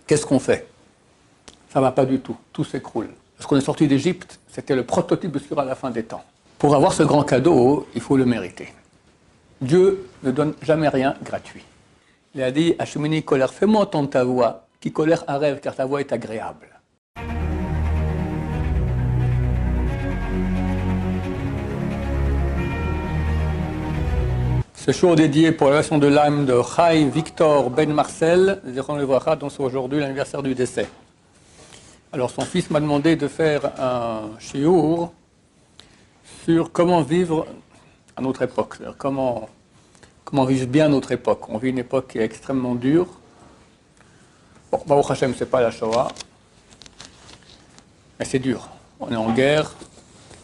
Qu'est-ce qu'on fait? Ça ne va pas du tout s'écroule. Parce qu'on est sorti d'Égypte, c'était le prototype de ce qu'il y aura à la fin des temps. Pour avoir ce grand cadeau, il faut le mériter. Dieu ne donne jamais rien gratuit. Il a dit à Shemini colère, fais-moi entendre ta voix, qui colère un rêve, car ta voix est agréable. Ce show dédié pour la version de l'âme de Chai Victor Ben Marcel, dont c'est aujourd'hui l'anniversaire du décès. Alors son fils m'a demandé de faire un shiur sur comment vivre à notre époque, comment vivre bien notre époque. On vit une époque qui est extrêmement dure. Bon, Baruch Hashem, c'est pas la Shoah, mais c'est dur. On est en guerre,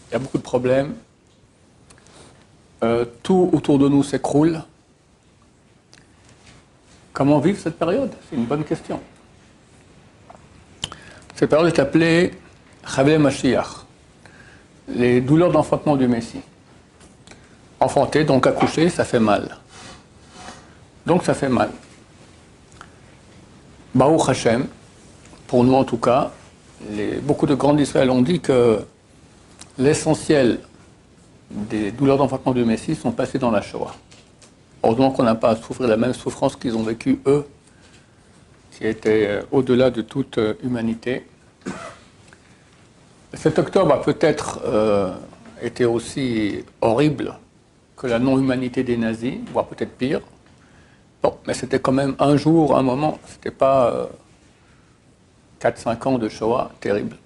il y a beaucoup de problèmes. Tout autour de nous s'écroule. Comment vivre cette période? C'est une bonne question. Cette période est appelée Chavle Mashiach, les douleurs d'enfantement du Messie. Enfanter, donc accoucher, ça fait mal. Donc ça fait mal. Baruch Hashem, pour nous en tout cas, beaucoup de grands d'Israël ont dit que l'essentiel des douleurs d'enfantement du Messie sont passées dans la Shoah. Heureusement qu'on n'a pas à souffrir la même souffrance qu'ils ont vécue eux, qui était au-delà de toute humanité. Cet octobre a peut-être été aussi horrible que la non-humanité des nazis, voire peut-être pire. Bon, mais c'était quand même un jour, un moment, c'était pas 4-5 ans de Shoah terrible.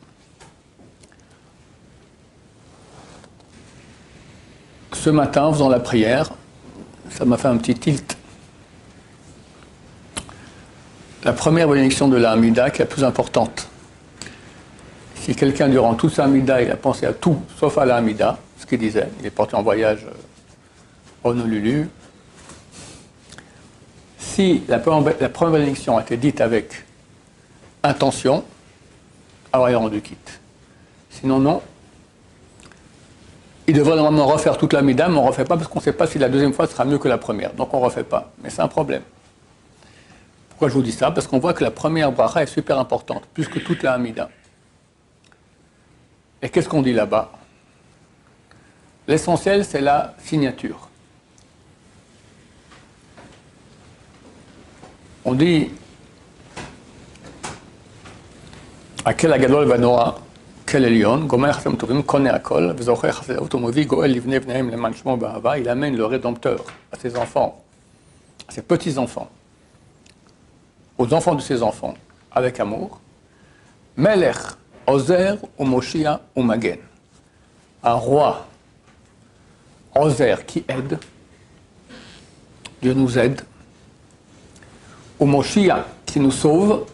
Ce matin, en faisant la prière, ça m'a fait un petit tilt. La première bénédiction de la Hamida, qui est la plus importante. Si quelqu'un, durant toute sa Hamida, il a pensé à tout, sauf à la Hamida, ce qu'il disait, il est parti en voyage au Honolulu. Si la première bénédiction a été dite avec intention, alors il est rendu quitte. Sinon, non. Il devrait normalement refaire toute la Hamida, mais on ne refait pas parce qu'on ne sait pas si la deuxième fois sera mieux que la première. Donc on ne refait pas. Mais c'est un problème. Pourquoi je vous dis ça? Parce qu'on voit que la première bracha est super importante, plus que toute la Hamida. Et qu'est-ce qu'on dit là-bas? L'essentiel, c'est la signature. On dit Akel Agadol Vanora Kel Elion, Gomer Chasam Tovim Kone Akol, V'zocher Chasedavot Umovi Goel Livnei Vneim Leman Shmo Ba'ava. Il amène le Rédempteur à ses enfants, à ses petits-enfants, aux enfants de ses enfants, avec amour. Melech Ozer Umoshia Umagen. Un roi, Ozer, qui aide. Dieu nous aide. Umoshia, qui nous sauve.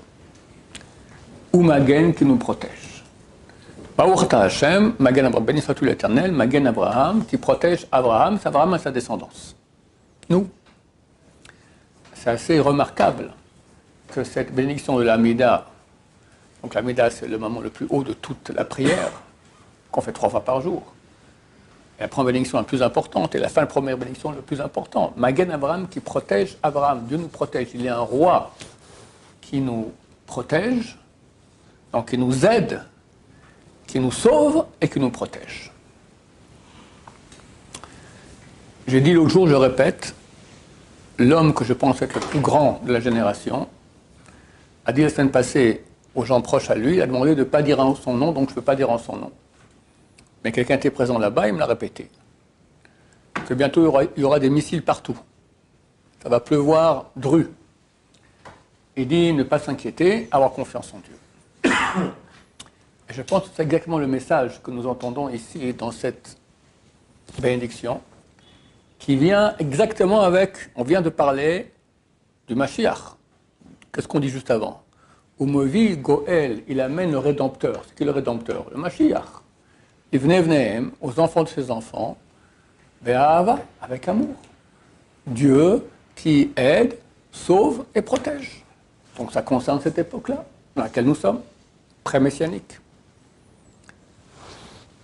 Umagen, qui nous protège. Baruch Ata Hashem, Magen Abraham, béni soit-tu l'Éternel, Magen Abraham, qui protège Abraham, c'est Abraham et sa descendance. Nous. C'est assez remarquable que cette bénédiction de l'Amida, donc l'Amida c'est le moment le plus haut de toute la prière, qu'on fait 3 fois par jour. Et la première bénédiction la plus importante, et la fin de la première bénédiction la plus importante. Magen Abraham qui protège Abraham. Dieu nous protège. Il y a un roi qui nous protège, donc qui nous aide, qui nous sauve et qui nous protège. J'ai dit l'autre jour, je répète, l'homme que je pense être le plus grand de la génération a dit la semaine passée aux gens proches à lui, il a demandé de ne pas dire en son nom, donc je ne peux pas dire en son nom. Mais quelqu'un était présent là-bas, il me l'a répété. Que bientôt il y aura des missiles partout. Ça va pleuvoir dru. Il dit ne pas s'inquiéter, avoir confiance en Dieu. Et je pense que c'est exactement le message que nous entendons ici dans cette bénédiction, qui vient exactement avec, on vient de parler du Mashiach. Qu'est-ce qu'on dit juste avant? Umovi Goel, il amène le Rédempteur. C'est qui le Rédempteur? Le Mashiach. Il venait aux enfants de ses enfants, Ve'ahava, avec amour. Dieu qui aide, sauve et protège. Donc ça concerne cette époque-là, dans laquelle nous sommes, pré-messianique.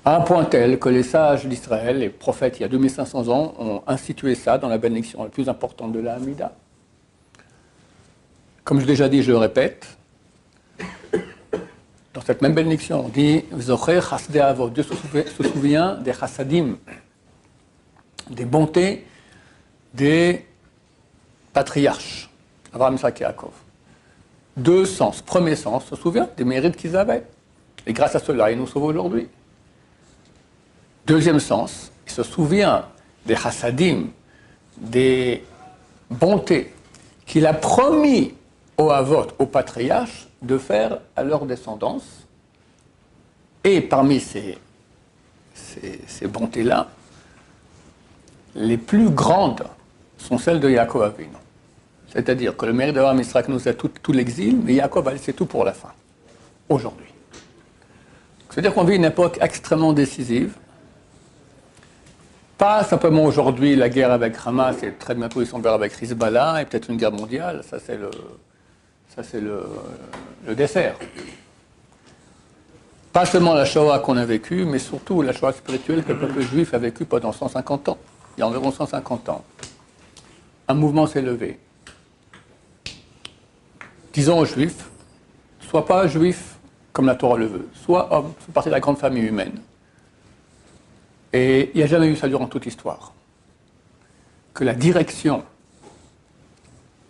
À un point tel que les sages d'Israël, les prophètes, il y a 2500 ans, ont institué ça dans la bénédiction la plus importante de la Hamida. Comme je l'ai déjà dit, je le répète, Dans cette même bénédiction, on dit V'zocher chasdei avot. Dieu se souvient des chassadim, des bontés des patriarches, Abraham, Isaac et Yaakov. Deux sens. Premier sens, se souvient des mérites qu'ils avaient. Et grâce à cela, il nous sauve aujourd'hui. Deuxième sens, il se souvient des chassadim, des bontés qu'il a promis aux avot, aux patriarches, de faire à leur descendance. Et parmi ces bontés-là, les plus grandes sont celles de Yaakov Avinu. C'est-à-dire que le mérite d'Abraham Israël nous a tout l'exil, mais Yaakov a laissé tout pour la fin, aujourd'hui. C'est-à-dire qu'on vit une époque extrêmement décisive. Pas simplement aujourd'hui la guerre avec Hamas, et très bientôt ils sont vers avec Hezbollah, et peut-être une guerre mondiale, ça c'est le dessert. Pas seulement la Shoah qu'on a vécue, mais surtout la Shoah spirituelle que le peuple juif a vécue pendant 150 ans. Il y a environ 150 ans. Un mouvement s'est levé. Disons aux Juifs, sois pas juif comme la Torah le veut, sois homme, fais partie de la grande famille humaine. Et il n'y a jamais eu ça durant toute l'histoire. Que la direction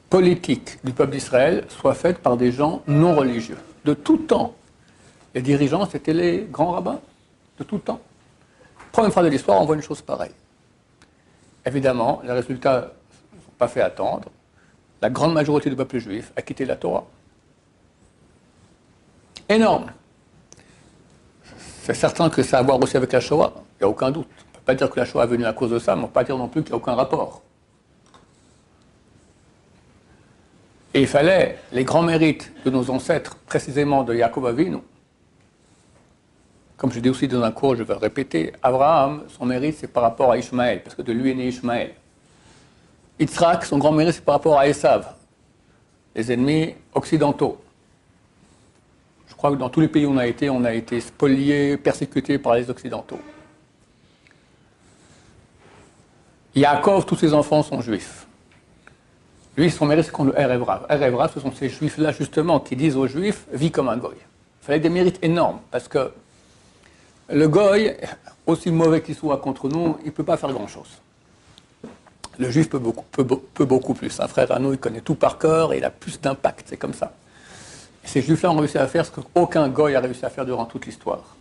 politique du peuple d'Israël soit faite par des gens non religieux. De tout temps, les dirigeants, c'était les grands rabbins, de tout temps. Première fois de l'histoire, on voit une chose pareille. Évidemment, les résultats ne sont pas fait attendre. La grande majorité du peuple juif a quitté la Torah. Énorme. C'est certain que ça a à voir aussi avec la Shoah, il n'y a aucun doute. On ne peut pas dire que la Shoah est venue à cause de ça, mais on ne peut pas dire non plus qu'il n'y a aucun rapport. Et il fallait les grands mérites de nos ancêtres, précisément de Yaakov Avinu. Comme je dis aussi dans un cours, je vais le répéter, Abraham, son mérite, c'est par rapport à Ishmaël, parce que de lui est né Ishmaël. Yitzhak, son grand mérite, c'est par rapport à Esav, les ennemis occidentaux. Je crois que dans tous les pays où on a été spoliés, persécutés par les occidentaux. Yaakov, tous ses enfants sont juifs. Lui, son mérite, c'est qu'on le Erevrav. Erevrav, ce sont ces juifs-là, justement, qui disent aux juifs, vis comme un goy. Il fallait des mérites énormes, parce que le goy, aussi mauvais qu'il soit contre nous, il ne peut pas faire grand-chose. Le juif peut beaucoup plus. Un frère à nous, il connaît tout par cœur et il a plus d'impact, c'est comme ça. Et ces juifs-là ont réussi à faire ce qu'aucun goy a réussi à faire durant toute l'histoire.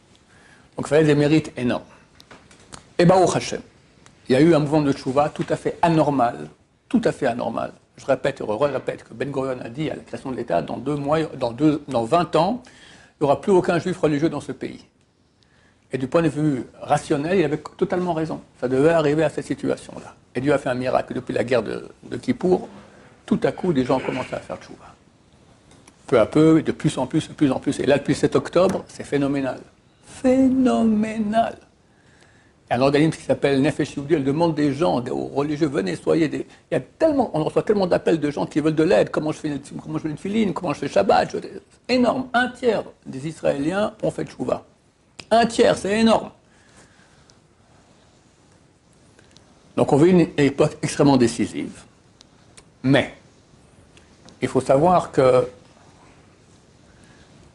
Donc il fallait des mérites énormes. Et Baruch Hashem, il y a eu un mouvement de tchouva tout à fait anormal, Je répète et répète que Ben Gurion a dit à la création de l'État, dans 20 ans, il n'y aura plus aucun juif religieux dans ce pays. Et du point de vue rationnel, il avait totalement raison. Ça devait arriver à cette situation-là. Et Dieu a fait un miracle. Depuis la guerre de Kippour, tout à coup, des gens ont commencé à faire tchouva. Peu à peu, de plus en plus. Et là, depuis 7 octobre, c'est phénoménal. Phénoménal. Il y a un organisme qui s'appelle Nefesh Yehudi, elle demande des gens, aux religieux, venez, soyez des... On reçoit tellement d'appels de gens qui veulent de l'aide, comment je fais une filine, comment je fais Shabbat, énorme. 1/3 des Israéliens ont fait tchouva. 1/3, c'est énorme. Donc on vit une époque extrêmement décisive. Mais, il faut savoir qu'il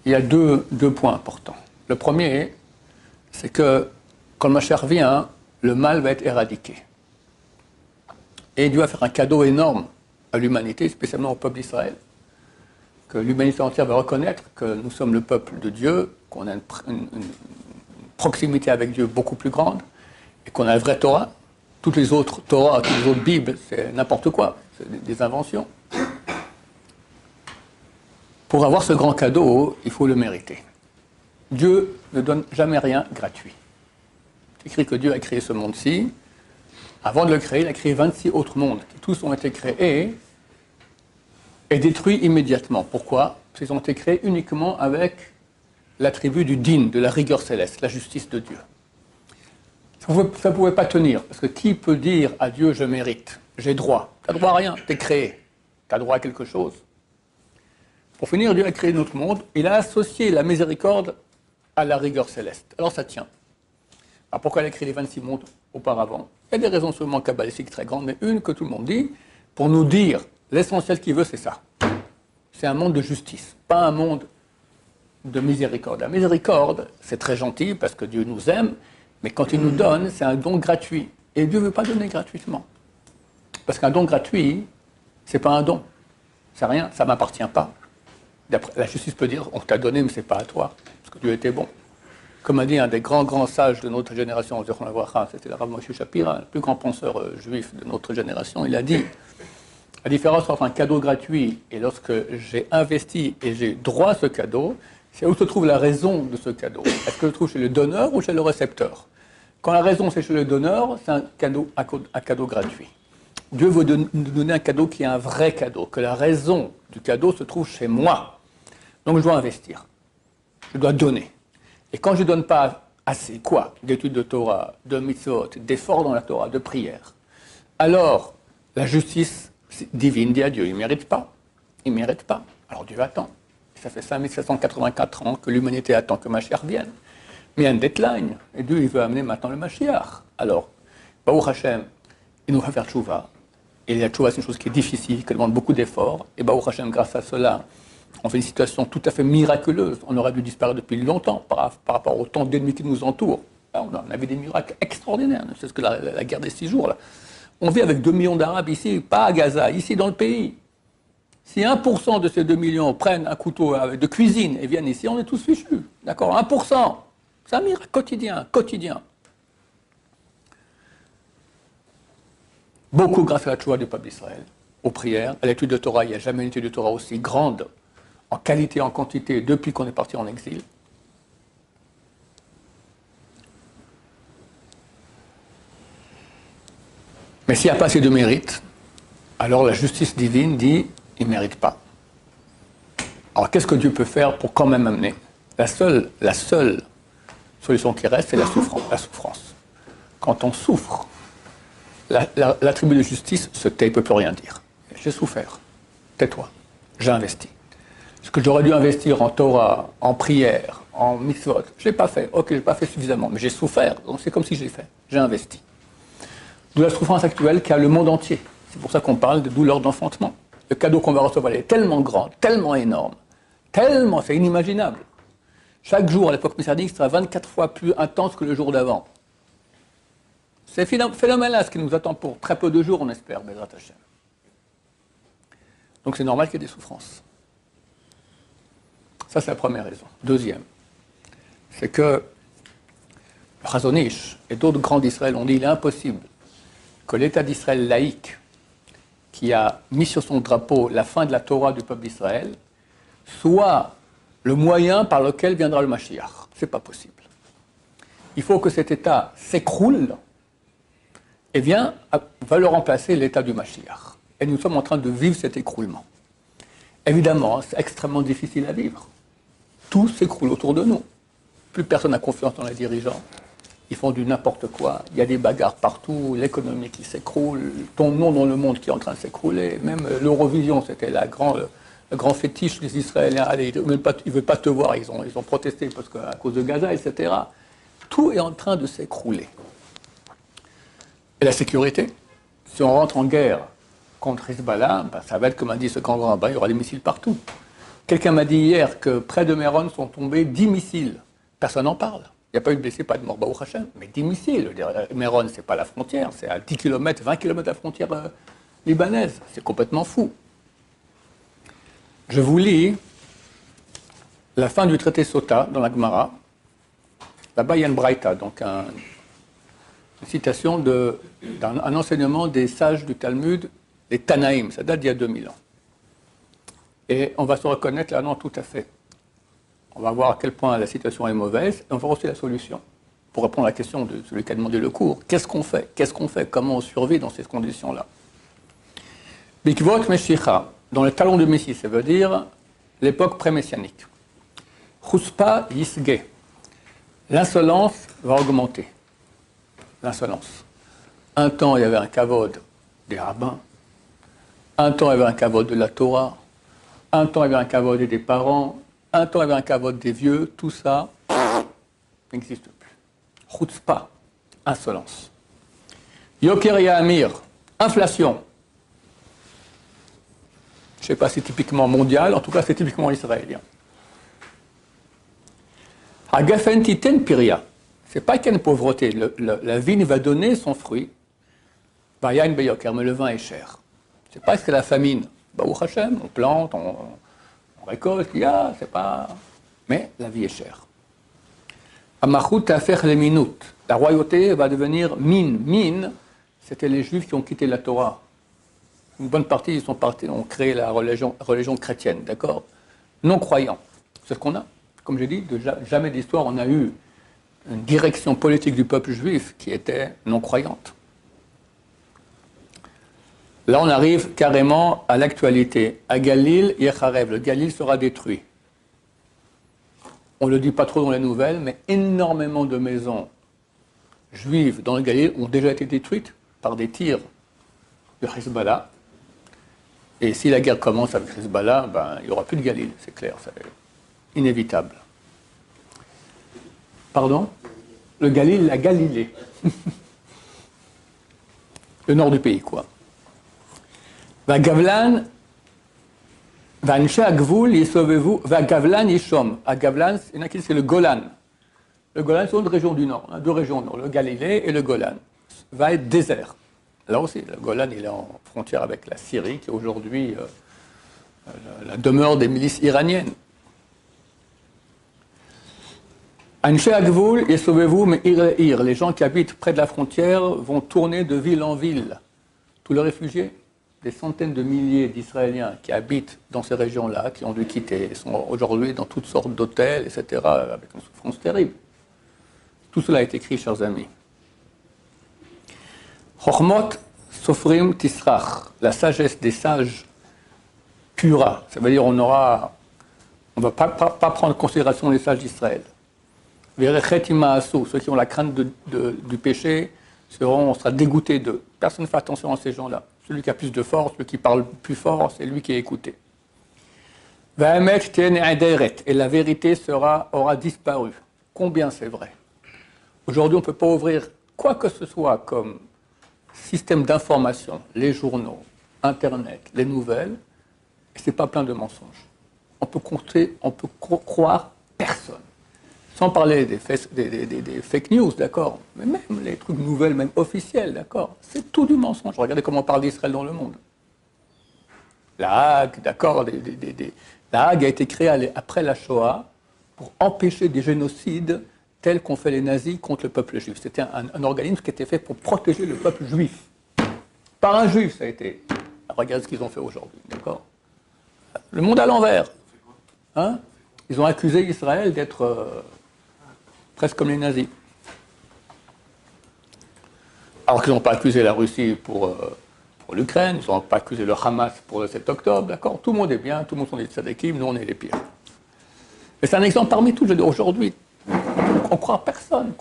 y a deux points importants. Le premier, c'est que quand le Mashiach vient, le mal va être éradiqué. Et Dieu va faire un cadeau énorme à l'humanité, spécialement au peuple d'Israël, que l'humanité entière va reconnaître que nous sommes le peuple de Dieu, qu'on a une proximité avec Dieu beaucoup plus grande, et qu'on a la vraie Torah. Toutes les autres Torahs, toutes les autres Bibles, c'est n'importe quoi, c'est des inventions. Pour avoir ce grand cadeau, il faut le mériter. Dieu ne donne jamais rien gratuit. C'est écrit que Dieu a créé ce monde-ci. Avant de le créer, il a créé 26 autres mondes, qui tous ont été créés et détruits immédiatement. Pourquoi? Parce qu'ils ont été créés uniquement avec l'attribut du din, de la rigueur céleste, la justice de Dieu. Ça ne pouvait pas tenir, parce que qui peut dire à Dieu, je mérite, j'ai droit? Tu n'as droit à rien, tu es créé, tu as droit à quelque chose. Pour finir, Dieu a créé notre monde, il a associé la miséricorde à la rigueur céleste. Alors ça tient. Alors pourquoi il a créé les 26 mondes auparavant? Il y a des raisons sûrement kabbalistiques très grandes, mais une que tout le monde dit, pour nous dire, l'essentiel qu'il veut, c'est ça. C'est un monde de justice, pas un monde de miséricorde. La miséricorde, c'est très gentil parce que Dieu nous aime, mais quand il nous donne, c'est un don gratuit. Et Dieu ne veut pas donner gratuitement. Parce qu'un don gratuit, ce n'est pas un don. C'est rien, ça ne m'appartient pas. La justice peut dire, on t'a donné, mais ce n'est pas à toi, parce que Dieu était bon. Comme a dit un des grands sages de notre génération, c'était le Rav Moshe Shapira, le plus grand penseur juif de notre génération, il a dit, la différence entre un cadeau gratuit et lorsque j'ai investi et j'ai droit à ce cadeau, c'est où se trouve la raison de ce cadeau. Est-ce que je le trouve chez le donneur ou chez le récepteur? Quand la raison c'est chez le donneur, c'est un cadeau gratuit. Dieu veut nous donner un cadeau qui est un vrai cadeau, que la raison du cadeau se trouve chez moi. Donc je dois investir, je dois donner. Et quand je ne donne pas assez, quoi? D'études de Torah, de mitzvot, d'efforts dans la Torah, de prière, alors la justice divine dit à Dieu, il ne mérite pas. Il ne mérite pas. Alors Dieu attend. Ça fait 5784 ans que l'humanité attend que Mashiach vienne. Mais il y a une deadline. Et Dieu, il veut amener maintenant le Mashiach. Alors, Baruch Hashem, il nous va faire tchouva. Et la tchouva, c'est une chose qui est difficile, qui demande beaucoup d'efforts. Et Baruch Hashem, grâce à cela, on fait une situation tout à fait miraculeuse. On aurait dû disparaître depuis longtemps par rapport au temps d'ennemis qui nous entourent. Là, on avait des miracles extraordinaires. C'est ce que la guerre des 6 jours, là. On vit avec 2 millions d'Arabes ici, pas à Gaza, ici dans le pays. Si 1% de ces 2 millions prennent un couteau de cuisine et viennent ici, on est tous fichus. D'accord? 1%. C'est un miracle quotidien. Beaucoup grâce à la tchouva du peuple d'Israël, aux prières, à l'étude de Torah. Il n'y a jamais une étude de Torah aussi grande, en qualité et en quantité, depuis qu'on est parti en exil. Mais s'il n'y a pas assez de mérite, alors la justice divine dit, il ne mérite pas. Alors qu'est-ce que Dieu peut faire pour quand même amener? La seule solution qui reste, c'est la souffrance. Quand on souffre, l'attribut de justice se tait, il ne peut plus rien dire. J'ai souffert, tais-toi, j'ai investi. Ce que j'aurais dû investir en Torah, en prière, en mitzvot, je ne l'ai pas fait. Ok, je n'ai pas fait suffisamment, mais j'ai souffert, donc c'est comme si j'ai fait, j'ai investi. D'où la souffrance actuelle qu'a le monde entier. C'est pour ça qu'on parle de douleur d'enfantement. Le cadeau qu'on va recevoir est tellement grand, tellement énorme, tellement, c'est inimaginable. Chaque jour, à l'époque messianique, sera 24 fois plus intense que le jour d'avant. C'est phénoménal ce qui nous attend pour très peu de jours, on espère, Bezrat Hashem. Donc c'est normal qu'il y ait des souffrances. Ça, c'est la première raison. Deuxième, c'est que le Chazon Ish et d'autres grands d'Israël ont dit qu'il est impossible que l'État d'Israël laïque, qui a mis sur son drapeau la fin de la Torah du peuple d'Israël, soit le moyen par lequel viendra le Mashiach. Ce n'est pas possible. Il faut que cet État s'écroule et va le remplacer l'État du Mashiach. Et nous sommes en train de vivre cet écroulement. Évidemment, c'est extrêmement difficile à vivre. Tout s'écroule autour de nous. Plus personne n'a confiance dans les dirigeants. Ils font du n'importe quoi. Il y a des bagarres partout, l'économie qui s'écroule, ton nom dans le monde qui est en train de s'écrouler. Même l'Eurovision, c'était le grand fétiche des Israéliens. Allez, ils ne veulent pas te voir, ils ont protesté à cause de Gaza, etc. Tout est en train de s'écrouler. Et la sécurité, si on rentre en guerre contre Hezbollah, ça va être, comme a dit ce grand rabbin, il y aura des missiles partout. Quelqu'un m'a dit hier que près de Méron sont tombés 10 missiles. Personne n'en parle. Il n'y a pas eu de blessés, pas de mort, Baruch Hashem, mais 10 missiles. Méron, ce n'est pas la frontière, c'est à 10 km, 20 km de la frontière libanaise. C'est complètement fou. Je vous lis la fin du traité Sota dans la Gemara. Là-bas, il y a une braïta, donc une citation d'un enseignement des sages du Talmud, les Tanaïm. Ça date d'il y a 2000 ans. Et on va se reconnaître là, non, tout à fait. On va voir à quel point la situation est mauvaise, et on va voir aussi la solution. Pour répondre à la question de celui qui a demandé le cours, qu'est-ce qu'on fait? Comment on survit dans ces conditions-là? Bikvot Meshicha, dans le talon de Messie, ça veut dire l'époque pré-messianique. Chuspa Yisge, l'insolence va augmenter. L'insolence. Un temps, il y avait un kavod des rabbins. Un temps, il y avait un kavod de la Torah. Un temps, il y avait un kavod des parents. Un temps, il y avait un kavod des vieux. Tout ça n'existe plus. Chutzpah, insolence. Yoker Yamir, inflation. Je ne sais pas si c'est typiquement mondial, en tout cas c'est typiquement israélien. Agafen titen piria. C'est pas qu'il y a une pauvreté. La vigne va donner son fruit. Bayan beyoker, mais le vin est cher. C'est pas que c'est la famine. Baruch Hashem, on plante, on récolte, c'est pas. Mais la vie est chère. Amachut ta'afer les minutes. La royauté va devenir mine. Mine, c'était les Juifs qui ont quitté la Torah. Une bonne partie, ils sont partis, ont créé la religion chrétienne, d'accord? Non croyants. C'est ce qu'on a. Comme j'ai dit, jamais d'histoire, on a eu une direction politique du peuple juif qui était non croyante. Là, on arrive carrément à l'actualité. À Galil, Yecharev, le Galil sera détruit. On ne le dit pas trop dans les nouvelles, mais énormément de maisons juives dans le Galil ont déjà été détruites par des tirs de Hezbollah. Et si la guerre commence avec Hezbollah, il n'y aura plus de Galil, c'est clair, c'est inévitable. Pardon? Le Galil, la Galilée. Le nord du pays, quoi. Va Gavlan, va Anshe Agvul, Yisoveu, va Gavlan Yishom. À Gavlan, il y en a qui disent c'est le Golan. Le Golan, c'est une région du nord, deux régions du nord, le Galilée et le Golan. Va être désert. Là aussi, le Golan, il est en frontière avec la Syrie, qui est aujourd'hui la demeure des milices iraniennes. Anshe Agvul, Yisoveu, mais Ir. Les gens qui habitent près de la frontière vont tourner de ville en ville. Tous les réfugiés. Des centaines de milliers d'Israéliens qui habitent dans ces régions-là, qui ont dû quitter, ils sont aujourd'hui dans toutes sortes d'hôtels, etc., avec une souffrance terrible. Tout cela est écrit, chers amis. Chochmot sofrim tisrach, la sagesse des sages pura. Ça veut dire on ne va pas prendre en considération les sages d'Israël. Verechet imaasu, ceux qui ont la crainte du péché, on sera dégoûté d'eux. Personne ne fait attention à ces gens-là. Celui qui a plus de force, celui qui parle plus fort, c'est lui qui est écouté. Et la vérité aura disparu. Combien c'est vrai? Aujourd'hui, on ne peut pas ouvrir quoi que ce soit comme système d'information, les journaux, Internet, les nouvelles, et ce n'est pas plein de mensonges. On peut croire personne. Sans parler des fake news, d'accord, mais même les trucs nouvelles, même officiels, d'accord, c'est tout du mensonge. Regardez comment on parle d'Israël dans le monde. La Hague, d'accord, la Hague a été créée après la Shoah pour empêcher des génocides tels qu'ont fait les nazis contre le peuple juif. C'était un organisme qui était fait pour protéger le peuple juif. Par un juif, ça a été. Regardez ce qu'ils ont fait aujourd'hui, d'accord. Le monde à l'envers. Hein? Ils ont accusé Israël d'être presque comme les nazis. Alors qu'ils n'ont pas accusé la Russie pour l'Ukraine, ils n'ont pas accusé le Hamas pour le 7 octobre, d'accord. Tout le monde est bien, tout le monde sont des tzadikim, nous on est les pires. Et c'est un exemple parmi tous, je veux dire, aujourd'hui. On croit personne,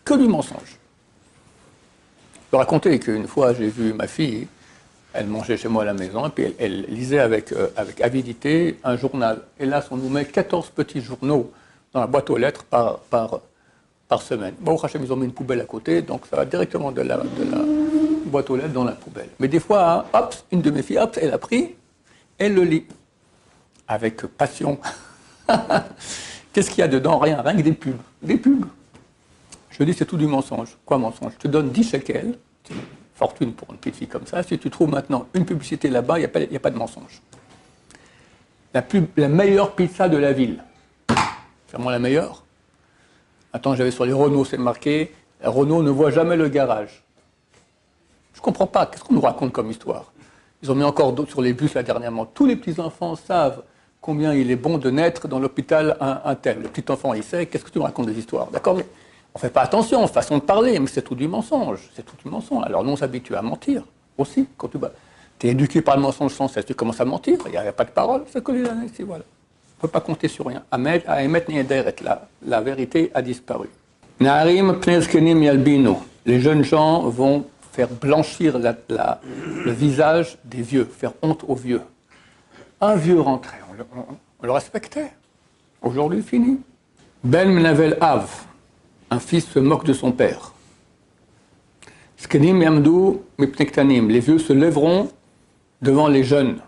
que du mensonge. Je peux raconter qu'une fois j'ai vu ma fille, elle mangeait chez moi à la maison, et puis elle lisait avec avidité un journal. Et là, on nous met 14 petits journaux dans la boîte aux lettres par semaine. Bon, au Hachem, ils ont mis une poubelle à côté, donc ça va directement de la boîte aux lettres dans la poubelle. Mais des fois, hop, une de mes filles, hop, elle a pris, elle le lit. Avec passion. Qu'est-ce qu'il y a dedans? Rien que des pubs. Des pubs. Je dis, c'est tout du mensonge. Quoi mensonge? Je te donne 10 shekels, c'est une fortune pour une petite fille comme ça. Si tu trouves maintenant une publicité là-bas, il n'y a pas de mensonge. La meilleure pizza de la ville. C'est vraiment la meilleure. Attends, j'avais sur les Renault, c'est marqué, Renault ne voit jamais le garage. Je ne comprends pas, qu'est-ce qu'on nous raconte comme histoire? Ils ont mis encore d'autres sur les bus là dernièrement. Tous les petits-enfants savent combien il est bon de naître dans l'hôpital un tel. Le petit enfant, il sait, qu'est-ce que tu me racontes des histoires? D'accord, mais on ne fait pas attention, façon de parler, mais c'est tout du mensonge. C'est tout du mensonge. Alors nous, on s'habitue à mentir aussi. Quand tu es éduqué par le mensonge sans cesse, tu commences à mentir, il n'y a pas de parole, c'est que les années, voilà. On ne peut pas compter sur rien. La vérité a disparu. Les jeunes gens vont faire blanchir le visage des vieux, faire honte aux vieux. Un vieux rentrait, on le respectait. Aujourd'hui, fini. Ben Menavel Av, un fils se moque de son père. Skenim Yamdou Mipnektanim, les vieux se lèveront devant les jeunes.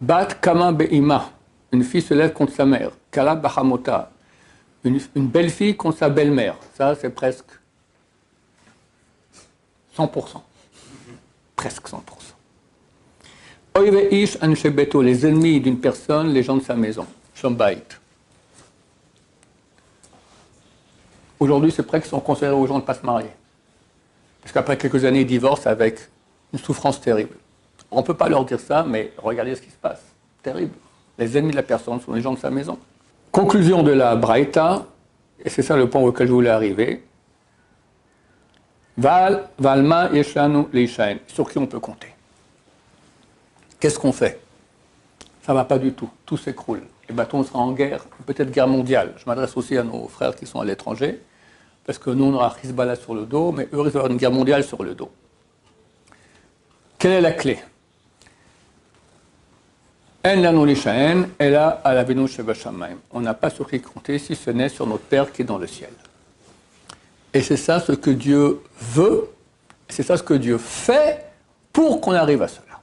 Bat Kama Be'ima, une fille se lève contre sa mère. Kala Bahamota, une belle fille contre sa belle-mère. Ça, c'est presque 100%. Presque 100%. Oive ish anshebeto, les ennemis d'une personne, les gens de sa maison. Shlombait. Aujourd'hui, c'est presque qu'on conseillerait aux gens de ne pas se marier. Parce qu'après quelques années, ils divorcent avec une souffrance terrible. On ne peut pas leur dire ça, mais regardez ce qui se passe. Terrible. Les ennemis de la personne sont les gens de sa maison. Conclusion de la Braïta, et c'est ça le point auquel je voulais arriver. Valma yeshanu leishaen, sur qui on peut compter. Qu'est-ce qu'on fait? Ça ne va pas du tout, tout s'écroule. Et bientôt on sera en guerre, peut-être guerre mondiale. Je m'adresse aussi à nos frères qui sont à l'étranger, parce que nous on aura Hezbollah sur le dos, mais eux ils vont avoir une guerre mondiale sur le dos. Quelle est la clé? On n'a pas sur qui compter si ce n'est sur notre Père qui est dans le ciel. Et c'est ça ce que Dieu veut, c'est ça ce que Dieu fait pour qu'on arrive à cela.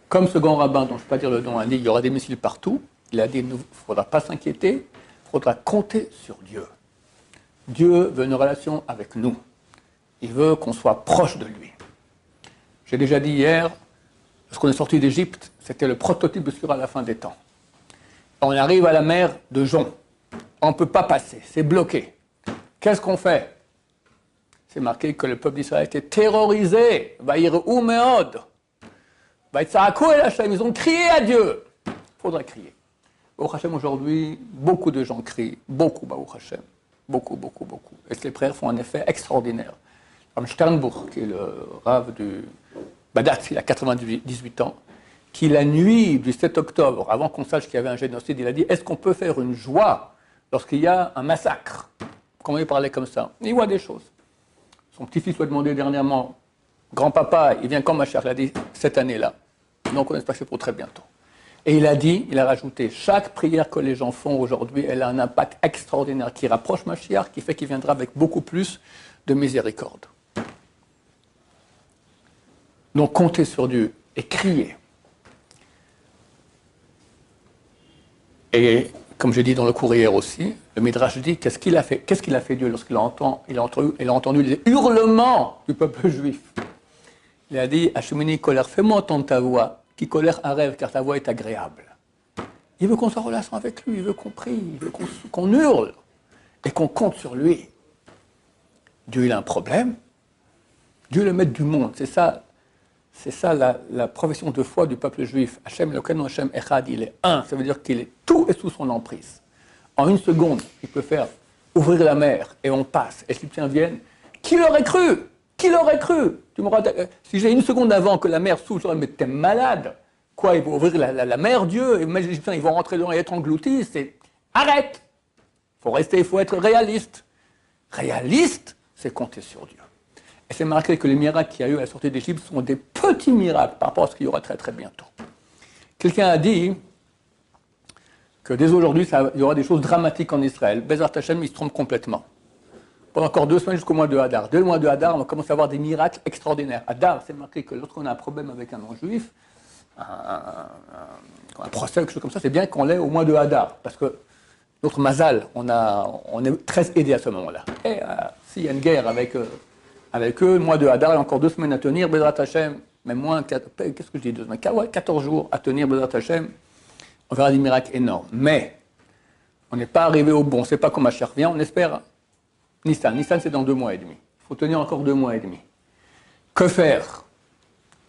Comme ce grand rabbin, dont je ne vais pas dire le nom, a dit, il y aura des missiles partout, il a dit, il ne faudra pas s'inquiéter, il faudra compter sur Dieu. Dieu veut une relation avec nous. Il veut qu'on soit proche de lui. J'ai déjà dit hier, lorsqu'on est sorti d'Égypte, c'était le prototype de ce qu'il y aura à la fin des temps. On arrive à la mer de Jon. On ne peut pas passer, c'est bloqué. Qu'est-ce qu'on fait? C'est marqué que le peuple d'Israël était terrorisé. Vaïrou meod. Ils ont crié à Dieu. Il faudrait crier. Baruch Hashem, aujourd'hui, beaucoup de gens crient. Beaucoup, Baruch Hashem. Beaucoup. Et les prières font un effet extraordinaire. Comme Sternbuch, qui est le rave du Badatz, il a 98 ans, qui la nuit du 7 octobre, avant qu'on sache qu'il y avait un génocide, il a dit, est-ce qu'on peut faire une joie lorsqu'il y a un massacre? Comment il parlait comme ça? Il voit des choses. Son petit-fils lui a demandé dernièrement, grand-papa, il vient quand Mashiach? Il a dit, cette année-là. Donc on espère que c'est pour très bientôt. Et il a dit, il a rajouté, chaque prière que les gens font aujourd'hui, elle a un impact extraordinaire qui rapproche Mashiach, qui fait qu'il viendra avec beaucoup plus de miséricorde. Donc comptez sur Dieu et criez. Et comme j'ai dit dans le courrier aussi, le Midrash dit, qu'est-ce qu'il a fait Dieu lorsqu'il a entendu les hurlements du peuple juif? Il a dit, Hashemini colère, fais-moi entendre ta voix, qui colère un rêve, car ta voix est agréable. Il veut qu'on soit en relation avec lui, il veut qu'on prie, il veut qu'on hurle, et qu'on compte sur lui. Dieu, il a un problème. Dieu est le maître du monde, c'est ça la profession de foi du peuple juif. Hachem, Elokeinu Hachem Echad, il est un, ça veut dire qu'il est tout est sous son emprise. En une seconde, il peut faire ouvrir la mer, et on passe, et les Égyptiens viennent. Qui l'aurait cru? Qui l'aurait cru? Si j'ai une seconde avant que la mer s'ouvre, j'aurais dit, mais t'es malade. Quoi, il faut ouvrir la mer, Dieu, et les Égyptiens, ils vont rentrer dedans et être engloutis. Arrête. Il faut être réaliste. Réaliste, c'est compter sur Dieu. Et c'est marqué que les miracles qu'il y a eu à la sortie d'Égypte sont des petits miracles par rapport à ce qu'il y aura très très bientôt. Quelqu'un a dit que dès aujourd'hui, il y aura des choses dramatiques en Israël. Bezrat Hashem, il se trompe complètement. Pendant encore 2 semaines jusqu'au mois de Hadar. Dès le mois de Hadar, on va commencer à avoir des miracles extraordinaires. Hadar, c'est marqué que lorsqu'on a un problème avec un non-juif, un procès, quelque chose comme ça, c'est bien qu'on l'ait au mois de Hadar. Parce que notre mazal, on est très aidé à ce moment-là. Et s'il y a une guerre avec eux, le mois de Hadar, il y a encore 2 semaines à tenir, Bezrat Hashem, même moins, qu'est-ce que je dis, 2 semaines, 14 jours à tenir, Bezrat Hashem, on verra des miracles énormes. Mais, on n'est pas arrivé au bon, on ne sait pas comment Mashiach vient, on espère. Nissan, c'est dans 2 mois et demi. Il faut tenir encore 2 mois et demi. Que faire?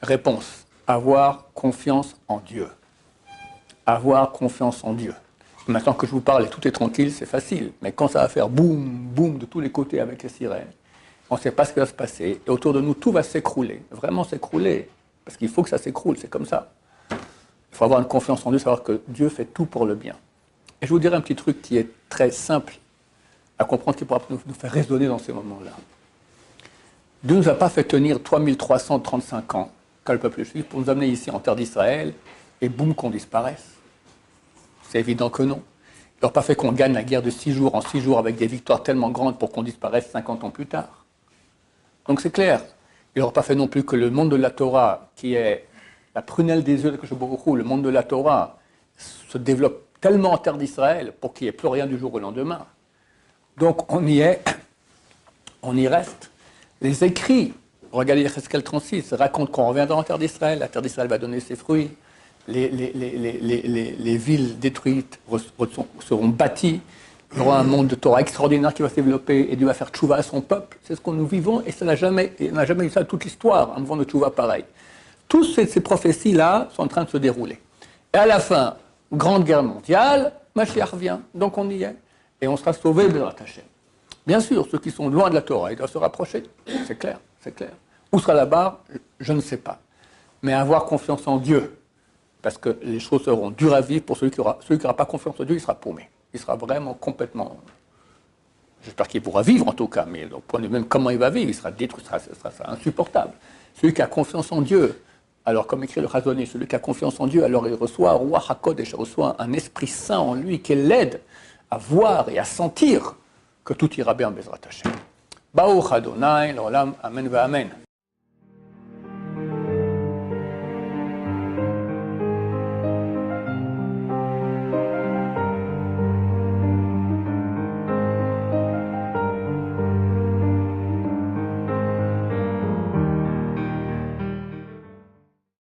Réponse, avoir confiance en Dieu. Avoir confiance en Dieu. Maintenant que je vous parle et tout est tranquille, c'est facile. Mais quand ça va faire boum, boum de tous les côtés avec les sirènes, on ne sait pas ce qui va se passer. Et autour de nous, tout va s'écrouler. Vraiment s'écrouler. Parce qu'il faut que ça s'écroule, c'est comme ça. Il faut avoir une confiance en Dieu, savoir que Dieu fait tout pour le bien. Et je vous dirai un petit truc qui est très simple à comprendre, qui pourra nous faire raisonner dans ces moments-là. Dieu ne nous a pas fait tenir 3335 ans, quand le peuple juif, pour nous amener ici en terre d'Israël, et boum, qu'on disparaisse. C'est évident que non. Il n'aura pas fait qu'on gagne la guerre de 6 jours en 6 jours avec des victoires tellement grandes pour qu'on disparaisse 50 ans plus tard. Donc c'est clair. Il n'aura pas fait non plus que le monde de la Torah, qui est la prunelle des yeux de Kadosh Baruch Hu, le monde de la Torah, se développe tellement en terre d'Israël pour qu'il n'y ait plus rien du jour au lendemain. Donc on y est, on y reste. Les écrits, regardez Yecheskel 36, racontent qu'on reviendra en terre d'Israël, la terre d'Israël va donner ses fruits, les villes détruites seront bâties, il y aura un monde de Torah extraordinaire qui va se développer et Dieu va faire tchouva à son peuple. C'est ce que nous vivons et ça n'a jamais eu ça toute l'histoire, un mouvement de tchouva pareil. Toutes ces prophéties-là sont en train de se dérouler. Et à la fin, Grande Guerre mondiale, Mashiach vient, donc on y est. Et on sera sauvés, Bezrat Hashem. Bien sûr, ceux qui sont loin de la Torah, ils doivent se rapprocher, c'est clair, c'est clair. Où sera la barre? Je ne sais pas. Mais avoir confiance en Dieu, parce que les choses seront dures à vivre pour celui qui n'aura pas confiance en Dieu, il sera paumé. Il sera vraiment complètement... J'espère qu'il pourra vivre en tout cas, mais au point de vue même comment il va vivre, il sera détruit, ça sera insupportable. Celui qui a confiance en Dieu, alors comme écrit le Chazoni, celui qui a confiance en Dieu, alors il reçoit Ruach HaKodesh, il reçoit un Esprit Saint en lui qui l'aide à voir et à sentir que tout ira bien en Bezrat Hashem. Baruch Adonai, l'olam, amen va amen.